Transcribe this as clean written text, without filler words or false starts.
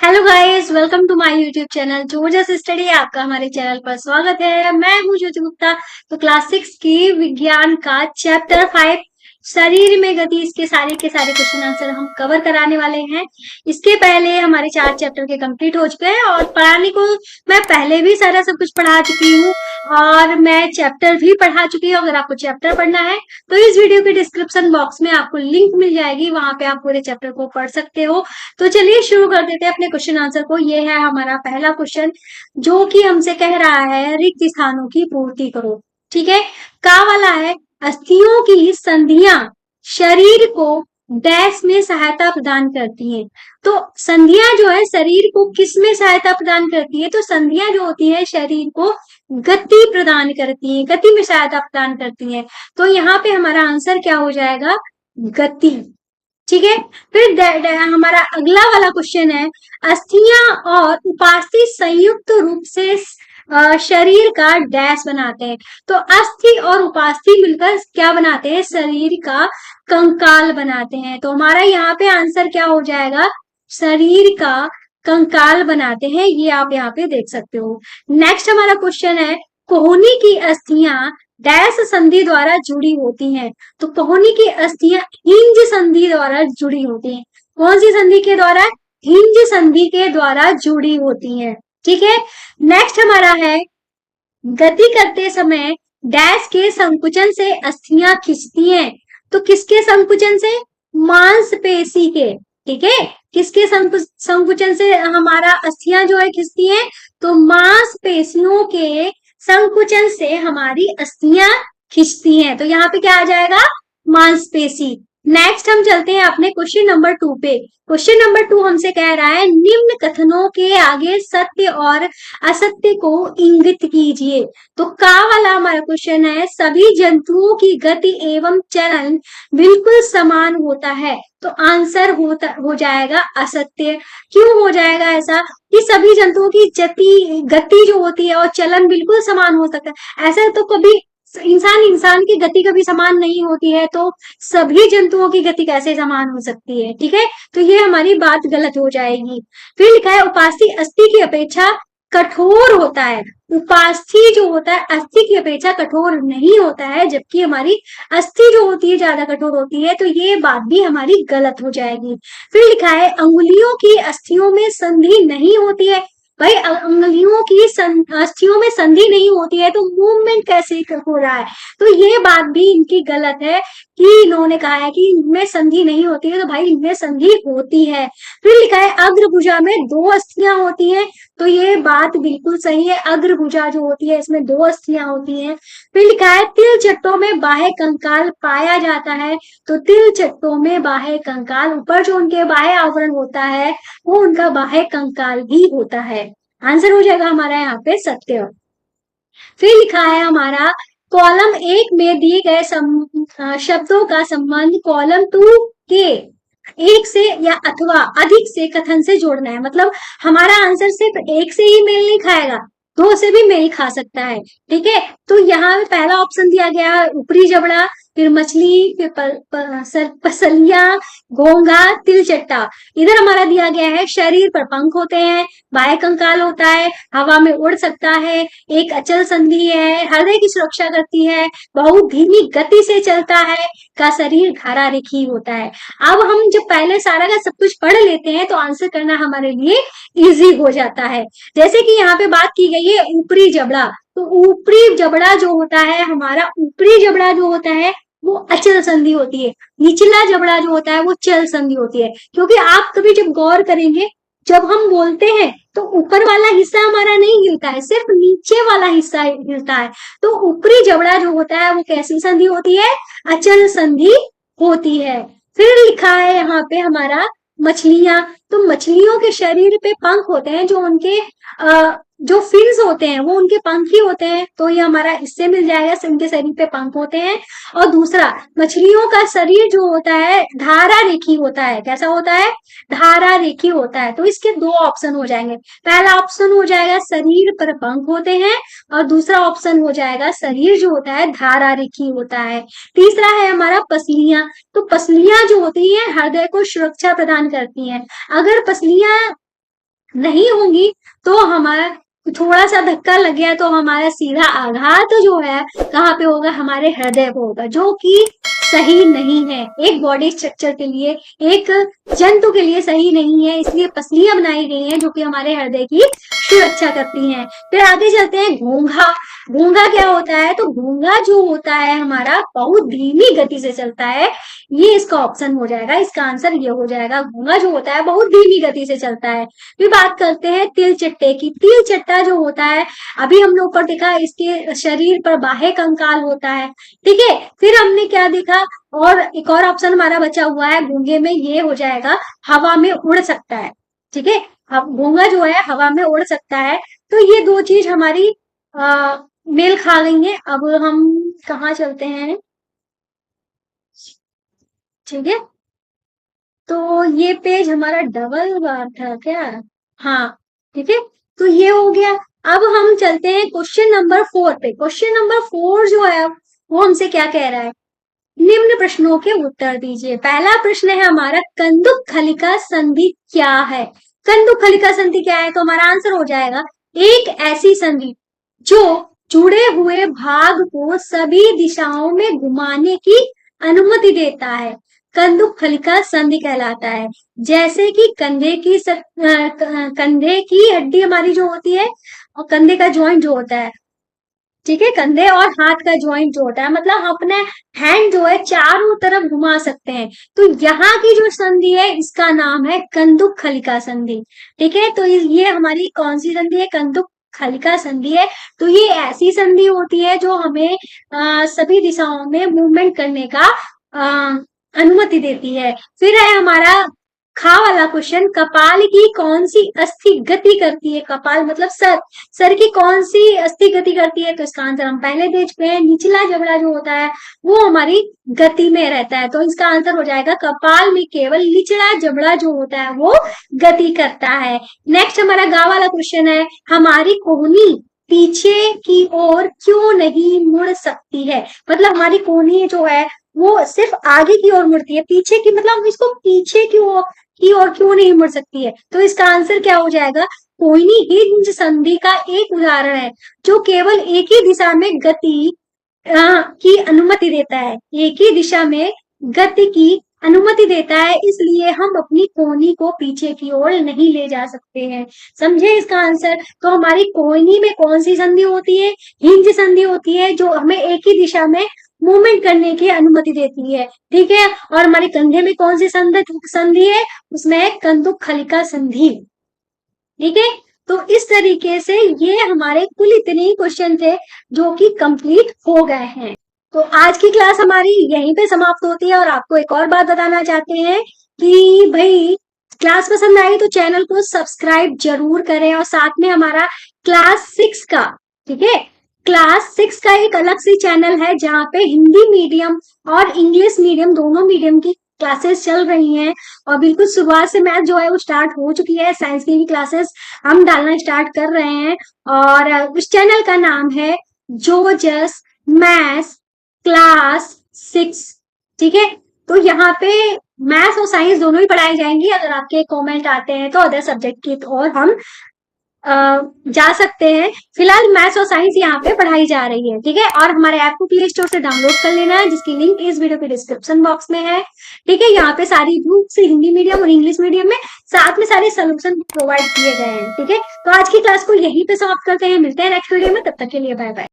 Hello guys, welcome to my YouTube channel जोजस study. आपका हमारे चैनल पर स्वागत है। मैं हूं ज्योति गुप्ता। तो क्लास 6 की विज्ञान का चैप्टर 5 शरीर में गति, इसके सारे के सारे क्वेश्चन आंसर हम कवर कराने वाले हैं। इसके पहले हमारे 4 चैप्टर के कंप्लीट हो चुके हैं और पढ़ाने को मैं पहले भी सारा सब कुछ पढ़ा चुकी हूँ और मैं चैप्टर भी पढ़ा चुकी हूँ। अगर आपको चैप्टर पढ़ना है तो इस वीडियो के डिस्क्रिप्शन बॉक्स में आपको लिंक मिल जाएगी, वहां पे आप पूरे चैप्टर को पढ़ सकते हो। तो चलिए शुरू कर देते हैं अपने क्वेश्चन आंसर को। ये है हमारा पहला क्वेश्चन, जो कि हमसे कह रहा है रिक्त स्थानों की पूर्ति करो। ठीक है, का वाला है अस्थियों की संधियां शरीर को डैश में सहायता प्रदान करती हैं। तो संधियां जो है शरीर को किस में सहायता प्रदान करती है? तो संधियां जो होती है शरीर को गति प्रदान करती है, गति में सहायता प्रदान करती है। तो यहाँ पे हमारा आंसर क्या हो जाएगा? गति। ठीक है, फिर हमारा अगला वाला क्वेश्चन है अस्थियां और उपास्थि संयुक्त रूप से शरीर का डैश बनाते हैं। तो अस्थि और उपास्थि मिलकर क्या बनाते हैं? शरीर का कंकाल बनाते हैं। तो हमारा यहाँ पे आंसर क्या हो जाएगा? शरीर का कंकाल बनाते हैं। ये आप यहाँ पे देख सकते हो। नेक्स्ट हमारा क्वेश्चन है कोहनी की अस्थियां डैश संधि द्वारा जुड़ी होती हैं। तो कोहनी की अस्थियां हिंज संधि द्वारा जुड़ी होती हैं। कौन सी संधि के द्वारा? हिंज संधि के द्वारा जुड़ी होती हैं। ठीक है, नेक्स्ट हमारा है गति करते समय डैश के संकुचन से अस्थियां खिंचती हैं। तो किसके संकुचन से? मांसपेशी के। ठीक है, किसके संकुचन से हमारा अस्थियां जो है खिंचती हैं? तो मांसपेशियों के संकुचन से हमारी अस्थियां खिंचती हैं। तो यहाँ पे क्या आ जाएगा? मांसपेशी। नेक्स्ट हम चलते हैं अपने क्वेश्चन नंबर 2 पे। क्वेश्चन नंबर 2 हमसे कह रहा है निम्न कथनों के आगे सत्य और असत्य को इंगित कीजिए। तो का वाला हमारा क्वेश्चन है सभी जंतुओं की गति एवं चलन बिल्कुल समान होता है। तो आंसर हो जाएगा असत्य। क्यों हो जाएगा ऐसा कि सभी जंतुओं की गति जो होती है और चलन बिल्कुल समान हो सकता है? ऐसा तो कभी इंसान की गति कभी समान नहीं होती है, तो सभी जंतुओं की गति कैसे समान हो सकती है? ठीक है, तो ये हमारी बात गलत हो जाएगी। फिर लिखा है उपास्थि अस्थि की अपेक्षा कठोर होता है। उपास्थि जो होता है अस्थि की अपेक्षा कठोर नहीं होता है, जबकि हमारी अस्थि जो होती है ज्यादा कठोर होती है। तो ये बात भी हमारी गलत हो जाएगी। फिर लिखा है अंगुलियों की अस्थियों में संधि नहीं होती है। भाई अंगुलियों की अस्थियों में संधि नहीं होती है तो मूवमेंट कैसे हो रहा है? तो ये बात भी इनकी गलत है कि इन्होंने कहा है कि इनमें संधि नहीं होती है। तो भाई इनमें संधि होती है। फिर लिखा है अग्रभुजा में 2 अस्थियां होती हैं। तो ये बात बिल्कुल सही है, अग्रभुजा जो होती है इसमें 2 अस्थियां होती हैं। फिर लिखा है तिल चट्टों में बाह्य कंकाल पाया जाता है। तो तिल चट्टों में बाह्य कंकाल, ऊपर जो उनके बाह्य आवरण होता है वो उनका बाह्य कंकाल भी होता है। आंसर हो जाएगा हमारा यहाँ पे सत्य। फिर लिखा है हमारा कॉलम 1 में दिए गए शब्दों का संबंध कॉलम 2 के एक से या अथवा अधिक से कथन से जोड़ना है। मतलब हमारा आंसर सिर्फ एक से ही मेल नहीं खाएगा, 2 से भी मेल खा सकता है। ठीक है, तो यहाँ पहला ऑप्शन दिया गया है ऊपरी जबड़ा, फिर मछली, फिर पसलियां, घोंगा, तिलचट्टा। इधर हमारा दिया गया है शरीर पर पंख होते हैं, बाह्य कंकाल होता है, हवा में उड़ सकता है, एक अचल संधि है, हृदय की सुरक्षा करती है, बहुत धीमी गति से चलता है, का शरीर धारा रेखी होता है। अब हम जब पहले सारा का सब कुछ पढ़ लेते हैं तो आंसर करना हमारे लिए इजी हो जाता है। जैसे कि यहाँ पे बात की गई है ऊपरी जबड़ा। तो ऊपरी जबड़ा जो होता है हमारा, ऊपरी जबड़ा जो होता है वो अचल संधि होती है, निचला जबड़ा जो होता है वो चल संधि होती है। क्योंकि आप कभी जब गौर करेंगे, जब हम बोलते हैं तो ऊपर वाला हिस्सा हमारा नहीं हिलता है, सिर्फ नीचे वाला हिस्सा हिलता है। तो ऊपरी जबड़ा जो होता है वो कैसी संधि होती है? अचल संधि होती है। फिर लिखा है यहाँ पे हमारा मछलियां। तो मछलियों के शरीर पे पंख होते हैं, जो उनके जो फिन्स होते हैं वो उनके पंख ही होते हैं। तो ये हमारा इससे मिल जाएगा, उनके शरीर पे पंख होते हैं। और दूसरा, मछलियों का शरीर जो होता है धारा रेखी होता है। कैसा होता है? धारा रेखी होता है। तो इसके 2 ऑप्शन हो जाएंगे। पहला ऑप्शन हो जाएगा शरीर पर पंख होते हैं, और दूसरा ऑप्शन हो जाएगा शरीर जो होता है धारा रेखी होता है। तीसरा है हमारा पसलियां। तो पसलियां जो होती है हृदय को सुरक्षा प्रदान करती हैं। अगर पसलियां नहीं होंगी तो हमारा थोड़ा सा धक्का लग गया तो हमारा सीधा आघात जो है कहाँ पे होगा, हमारे हृदय को होगा, जो कि सही नहीं है एक बॉडी स्ट्रक्चर के लिए, एक जंतु के लिए सही नहीं है। इसलिए पसलियां बनाई गई हैं जो कि हमारे हृदय की सुरक्षा करती हैं। फिर आगे चलते हैं घोंघा। घोंघा क्या होता है, तो घोंघा जो होता है हमारा बहुत धीमी गति से चलता है। ये इसका ऑप्शन हो जाएगा, इसका आंसर ये हो जाएगा, घोंघा जो होता है बहुत धीमी गति से चलता है। फिर बात करते हैं तिल चट्टे की। तिल चट्टा जो होता है, अभी हमने ऊपर देखा इसके शरीर पर बाह्य कंकाल होता है, ठीक है। फिर हमने क्या देखा, और एक और ऑप्शन हमारा बचा हुआ है घोंघे में, ये हो जाएगा हवा में उड़ सकता है, ठीक है। अब घोंघा जो है हवा में उड़ सकता है। तो ये दो चीज हमारी मेल खा गई है। अब हम कहाँ चलते हैं, ठीक है। तो ये पेज हमारा डबल बार था क्या, हाँ, ठीक है। तो ये हो गया। अब हम चलते हैं क्वेश्चन नंबर 4 पे। क्वेश्चन नंबर 4 जो है वो हमसे क्या कह रहा है, निम्न प्रश्नों के उत्तर दीजिए। पहला प्रश्न है हमारा, कंदुक खलिका संधि क्या है। कंदुक खलिका संधि क्या है, तो हमारा आंसर हो जाएगा एक ऐसी संधि जो जुड़े हुए भाग को सभी दिशाओं में घुमाने की अनुमति देता है, कंदुक खलिका संधि कहलाता है। जैसे कि कंधे की हड्डी हमारी जो होती है, और कंधे का जॉइंट जो होता है, ठीक है, कंधे और हाथ का जॉइंट जो होता है, मतलब हम अपने हैंड जो है चारों तरफ घुमा सकते हैं। तो यहाँ की जो संधि है इसका नाम है कंदुक खलिका संधि, ठीक है। तो ये हमारी कौन सी संधि है, कंदुक खलिका संधि है। तो ये ऐसी संधि होती है जो हमें सभी दिशाओं में मूवमेंट करने का अनुमति देती है। फिर है हमारा खा वाला क्वेश्चन, कपाल की कौन सी अस्थि गति करती है। कपाल मतलब सर, सर की कौन सी अस्थि गति करती है, तो इसका आंसर हम पहले दे चुके हैं, निचला जबड़ा जो होता है वो हमारी गति में रहता है। तो इसका आंसर हो जाएगा कपाल में केवल निचला जबड़ा जो होता है वो गति करता है। नेक्स्ट हमारा गा वाला क्वेश्चन है, हमारी कोहनी पीछे की ओर क्यों नहीं मुड़ सकती है। मतलब हमारी कोहनी जो है वो सिर्फ आगे की ओर मुड़ती है, पीछे की मतलब हम इसको पीछे की ओर क्यों नहीं मुड़ सकती है। तो इसका आंसर क्या हो जाएगा, कोहनी हिंज संधि का एक उदाहरण है जो केवल एक ही दिशा में गति की अनुमति देता है, एक ही दिशा में गति की अनुमति देता है, इसलिए हम अपनी कोहनी को पीछे की ओर नहीं ले जा सकते हैं। समझे इसका आंसर। तो हमारी कोहनी में कौन सी संधि होती है, हिंज संधि होती है, जो हमें एक ही दिशा में मूवमेंट करने की अनुमति देती है, ठीक है। और हमारे कंधे में कौन सी संधि है, उसमें है कंदुक खलिका संधि, ठीक है। तो इस तरीके से ये हमारे कुल इतने ही क्वेश्चन थे जो कि कंप्लीट हो गए हैं। तो आज की क्लास हमारी यहीं पे समाप्त होती है। और आपको एक और बात बताना चाहते हैं कि भाई क्लास पसंद आई तो चैनल को सब्सक्राइब जरूर करें, और साथ में हमारा क्लास 6 का, ठीक है, क्लास 6 का एक अलग से चैनल है जहाँ पे हिंदी मीडियम और इंग्लिश मीडियम दोनों मीडियम की क्लासेस चल रही हैं। और बिल्कुल शुरुआत से मैथ जो है वो स्टार्ट हो चुकी है, साइंस की भी क्लासेस हम डालना स्टार्ट कर रहे हैं। और उस चैनल का नाम है जोजस मैथ्स क्लास 6, ठीक है। तो यहाँ पे मैथ्स और साइंस दोनों ही पढ़ाई जाएंगी। अगर आपके कमेंट आते हैं तो अदर सब्जेक्ट की तो और हम जा सकते हैं। फिलहाल मैथ्स और साइंस यहाँ पे पढ़ाई जा रही है, ठीक है। और हमारे ऐप को प्ले स्टोर से डाउनलोड कर लेना है, जिसकी लिंक इस वीडियो के डिस्क्रिप्शन बॉक्स में है, ठीक है। यहाँ पे सारी बुक्स हिंदी मीडियम और इंग्लिश मीडियम में साथ में सारे सोल्यूशन प्रोवाइड किए गए हैं, ठीक है। तो आज की क्लास को यहीं पे समाप्त करते हैं, मिलते हैं नेक्स्ट वीडियो में, तब तक के लिए बाय बाय।